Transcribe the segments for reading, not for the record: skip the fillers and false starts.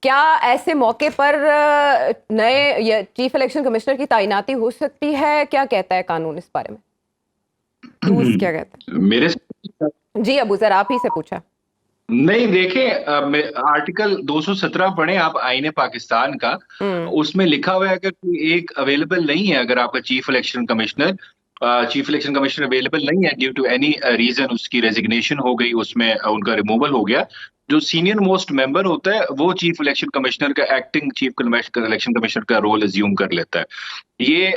क्या ऐसे मौके पर नए चीफ इलेक्शन कमिश्नर की तैनाती हो सकती है? क्या कहता है कानून इस बारे में? रूल्स क्या कहता मेरे है? जी अबू जर आप ही से पूछा। नहीं देखे, आर्टिकल 217 पढ़े आप आईने पाकिस्तान का। हम्म। उसमें लिखा हुआ है अगर कोई एक अवेलेबल नहीं है, अगर आपका चीफ इलेक्शन कमिश्नर अवेलेबल नहीं है ड्यू टू एनी रीजन, उसकी रेजिग्नेशन हो गई, उसमें उनका रिमूवल हो गया, जो सीनियर मोस्ट मेंबर होता है वो चीफ इलेक्शन कमिश्नर का, एक्टिंग चीफ इलेक्शन कमिश्नर का रोल अज्यूम कर लेता है। ये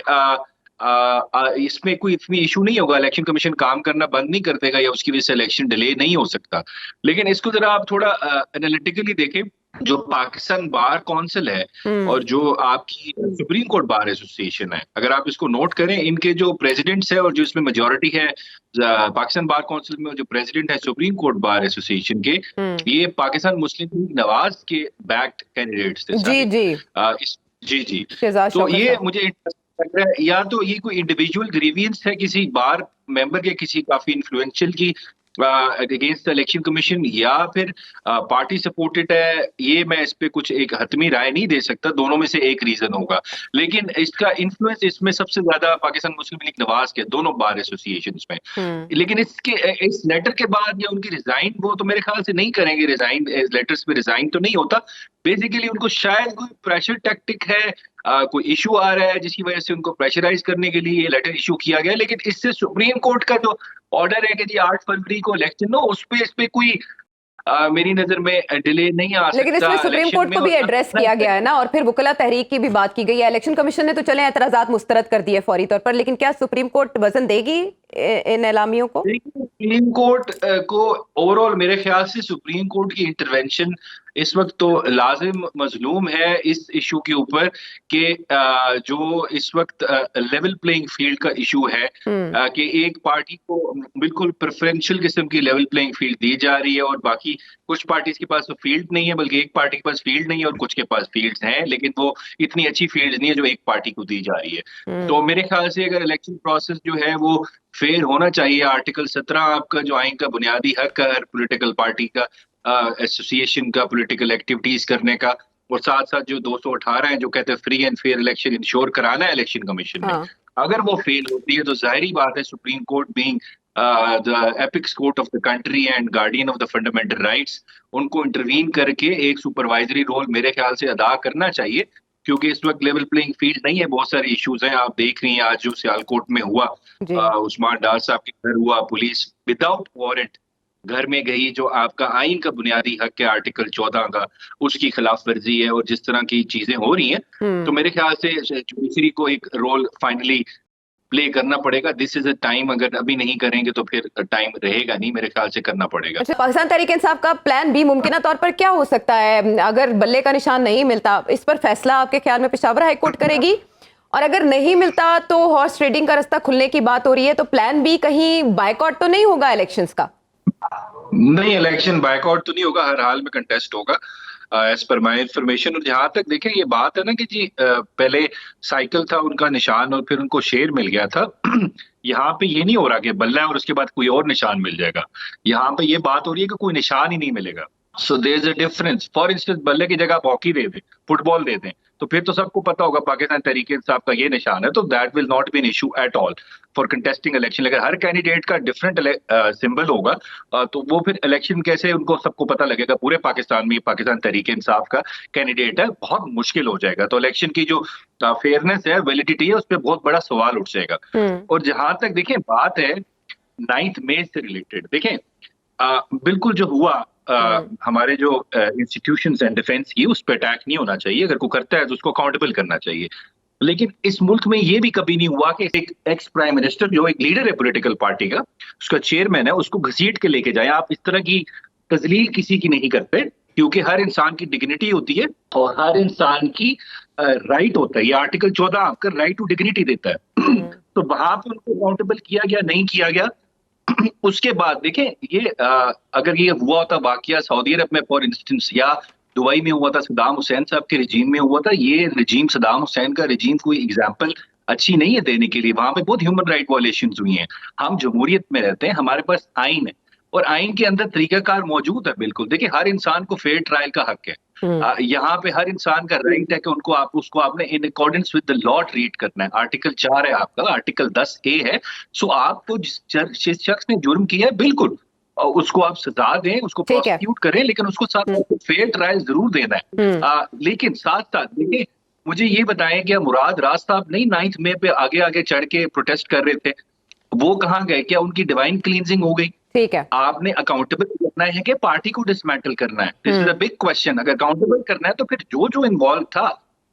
इसमें कोई इतनी इशू नहीं होगा, इलेक्शन कमीशन काम करना बंद नहीं कर देगा या उसकी वजह से इलेक्शन डिले नहीं हो सकता। लेकिन इसको जरा आप थोड़ा एनालिटिकली देखें, जो पाकिस्तान बार काउंसिल है हम्म। और जो आपकी सुप्रीम कोर्ट बार एसोसिएशन है, अगर आप इसको नोट करें, इनके जो प्रेसिडेंट्स है और जो इसमें मेजोरिटी है पाकिस्तान बार काउंसिल में, जो प्रेसिडेंट है सुप्रीम कोर्ट बार एसोसिएशन के, ये पाकिस्तान मुस्लिम लीग नवाज के बैक्ड कैंडिडेट्स थे जी सारे। जी। जी जी। शहजाद तो शौकत ये साहब। मुझे लग रहा है या तो ये कोई इंडिविजुअल ग्रीवियंस है किसी बार मेंबर के, किसी काफी इन्फ्लुएंशियल की अगेंस्ट द इलेक्शन कमीशन, या फिर पार्टी सपोर्टेड है। ये मैं इस पे कुछ एक हतमी राय नहीं दे सकता, दोनों में से एक रीजन होगा। लेकिन इसका इन्फ्लुएंस इसमें सबसे ज्यादा पाकिस्तान मुस्लिम लीग नवाज के दोनों बार एसोसिएशन में। लेकिन इस लेटर के बाद या उनकी रिजाइन, वो तो मेरे ख्याल से नहीं करेंगे रिजाइन, लेटर्स पे रिजाइन तो नहीं होता। बेसिकली उनको शायद कोई प्रेशर टैक्टिक है, कोई इशू आ रहा है जिसकी वजह से उनको प्रेशराइज करने के लिए ये लेटर इशू किया गया। लेकिन इससे सुप्रीम कोर्ट का जो ऑर्डर है कि जी 8 फरवरी को इलेक्शन हो, इस पे कोई मेरी नजर में डिले नहीं आ लेकिन इसमें सकता सुप्रीम इलेक्शन कोर्ट में। को भी और एड्रेस किया गया है ना, और फिर वकला तहरीक की भी बात की गई है। इलेक्शन कमीशन ने तो चले एतराजात मुस्तरद कर दिए फौरी तौर पर, लेकिन क्या सुप्रीम कोर्ट वजन देगी इन एलामियों को? सुप्रीम कोर्ट को ओवरऑल मेरे ख्याल से सुप्रीम कोर्ट की इंटरवेंशन इस वक्त तो लाजिम मजलूम है इस इशू के ऊपर कि जो इस वक्त लेवल प्लेइंग फील्ड का इशू है, कि एक पार्टी को बिल्कुल प्रेफरेंशियल किस्म की लेवल प्लेइंग फील्ड दी जा रही है, और बाकी कुछ पार्टीज के पास तो फील्ड नहीं है, बल्कि एक पार्टी के पास फील्ड नहीं है और कुछ के पास फील्ड्स हैं, लेकिन वो इतनी अच्छी फील्ड नहीं है जो एक पार्टी को दी जा रही है। तो मेरे ख्याल से अगर इलेक्शन प्रोसेस जो है वो फेयर होना चाहिए, आर्टिकल 17 आपका जो आइन का बुनियादी हक है हर पॉलिटिकल पार्टी का, एसोसिएशन का, पॉलिटिकल एक्टिविटीज करने का, और साथ साथ जो 218 है जो कहते हैं free and fair election ensure कराना है इलेक्शन कमीशन ने, अगर वो फेल होती है तो जाहिर बात है supreme court being the apex court of the country and guardian of the fundamental rights, उनको इंटरवीन करके एक सुपरवाइजरी रोल मेरे ख्याल से अदा करना चाहिए। क्योंकि इस वक्त लेवल प्लेइंग फील्ड नहीं है, बहुत सारे इश्यूज हैं, आप देख रही हैं आज जो सियालकोट में हुआ, उस्मान डार साहब के घर हुआ, पुलिस विदाउट वारंट घर में गई, जो आपका आइन का बुनियादी हक है आर्टिकल 14 का, उसकी खिलाफ वर्जी है, और जिस तरह की चीजें हो रही हैं, तो मेरे ख्याल से जुडिशरी को एक रोल फाइनली प्ले करना पड़ेगा। दिस इज अ टाइम, अगर अभी नहीं करेंगे तो फिर टाइम रहेगा नहीं, मेरे ख्याल से करना पड़ेगा। अच्छा, पाकिस्तान तहरीक इंसाफ का प्लान बी मुमकिन तौर पर क्या हो सकता है अगर बल्ले का निशान नहीं मिलता? इस पर फैसला आपके ख्याल में पेशावर हाई कोर्ट करेगी, और अगर नहीं मिलता तो हॉर्स ट्रेडिंग का रास्ता खुलने की बात हो रही है, तो प्लान बी कहीं बायकॉट तो नहीं होगा इलेक्शंस का? नहीं, इलेक्शन बायकॉट तो नहीं होगा, हर हाल में कंटेस्ट होगा एज पर माई इंफॉर्मेशन। और जहां तक देखें ये बात है ना कि जी पहले साइकिल था उनका निशान और फिर उनको शेर मिल गया था। यहाँ पे ये नहीं हो रहा कि बल्ला है और उसके बाद कोई और निशान मिल जाएगा। यहाँ पे ये बात हो रही है कि कोई निशान ही नहीं मिलेगा। So there is a difference. For instance बल्ले की जगह आप हॉकी दे दें, फुटबॉल दे दें, तो फिर तो सबको पता होगा पाकिस्तान तहरीक इंसाफ का ये निशान है, तो that will not be an issue at all for contesting election. अगर हर कैंडिडेट का डिफरेंट सिंबल होगा, तो वो फिर इलेक्शन कैसे उनको सबको पता लगेगा पूरे पाकिस्तान में पाकिस्तान तहरीक इंसाफ का कैंडिडेट है, बहुत मुश्किल हो जाएगा। तो इलेक्शन की जो फेयरनेस है, वैलिडिटी है, उस पर बहुत बड़ा सवाल उठ जाएगा। और जहां तक देखें बात है 9 मई से रिलेटेड, देखें बिल्कुल जो हुआ हमारे जो इंस्टीट्यूशंस एंड डिफेंस की, उस पर अटैक नहीं होना चाहिए, अगर कोई करता है तो उसको अकाउंटेबल करना चाहिए। लेकिन इस मुल्क में ये भी कभी नहीं हुआ कि एक एक्स प्राइम मिनिस्टर जो एक लीडर है पॉलिटिकल पार्टी का, उसका चेयरमैन है, उसको घसीट के लेके जाए। आप इस तरह की तजलील किसी की नहीं करते, क्योंकि हर इंसान की डिग्निटी होती है और हर इंसान की राइट होता है। ये आर्टिकल 14 आपका राइट टू डिग्निटी देता है। तो वहां पर उनको अकाउंटेबल किया गया, नहीं किया गया। उसके बाद देखें ये अगर ये हुआ होता वाकया सऊदी अरब में फॉर इंस्टेंस, या दुबई में हुआ था, सद्दाम हुसैन साहब के रिजीम में हुआ था, ये रिजीम सद्दाम हुसैन का रिजीम कोई एग्जाम्पल अच्छी नहीं है देने के लिए। वहां पे बहुत ह्यूमन राइट वायलेशन हुई हैं। हम जमहूरियत में रहते हैं, हमारे पास आइन है और आइन के अंदर तरीकाकार मौजूद है। बिल्कुल देखिए, हर इंसान को फेयर ट्रायल का हक है। यहाँ पे हर इंसान का राइट है कि उसको आपने in accordance with the law treat करना है। आर्टिकल 4 है आपका, आर्टिकल 10A है। सो आपको जिस शख्स ने जुर्म किया है, बिल्कुल उसको आप सजा दें, उसको ठीक है। प्रोसिक्यूट करें, लेकिन उसको साथ फेयर ट्रायल जरूर देना है। लेकिन साथ साथ देखिए, मुझे ये बताएं कि मुराद राज साहब नहीं 9 मई पे आगे आगे चढ़ के प्रोटेस्ट कर रहे थे, वो कहाँ गए? क्या उनकी डिवाइन क्लींजिंग हो गई? ठीक है। आपने अकाउंटेबल करना है कि पार्टी को डिसमेंटल करना है? This is a big question. अगर अकाउंटेबल करना है तो फिर जो जो इन्वॉल्व था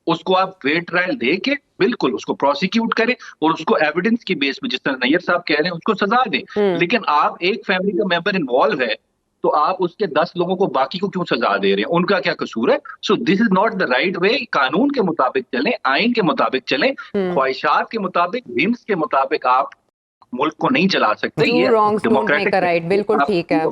उसको आप फेयर ट्रायल दे के बिल्कुल उसको प्रोसिक्यूट करें और उसको एविडेंस की बेस पे, जिस तरह नैयर साहब कह रहे हैं, उसको सजा दें। लेकिन आप एक फैमिली का मेंबर इन्वॉल्व है तो आप उसके 10 लोगों को बाकी को क्यों सजा दे रहे हैं? उनका क्या कसूर है? So this is not the right way. कानून के मुताबिक चलें, आइन के मुताबिक चलें, ख्वाहिशात के मुताबिक, विम्स के मुताबिक आप मुल्क को नहीं चला सकते। डू ये wrongs don't make a democratic right, बिल्कुल ठीक है।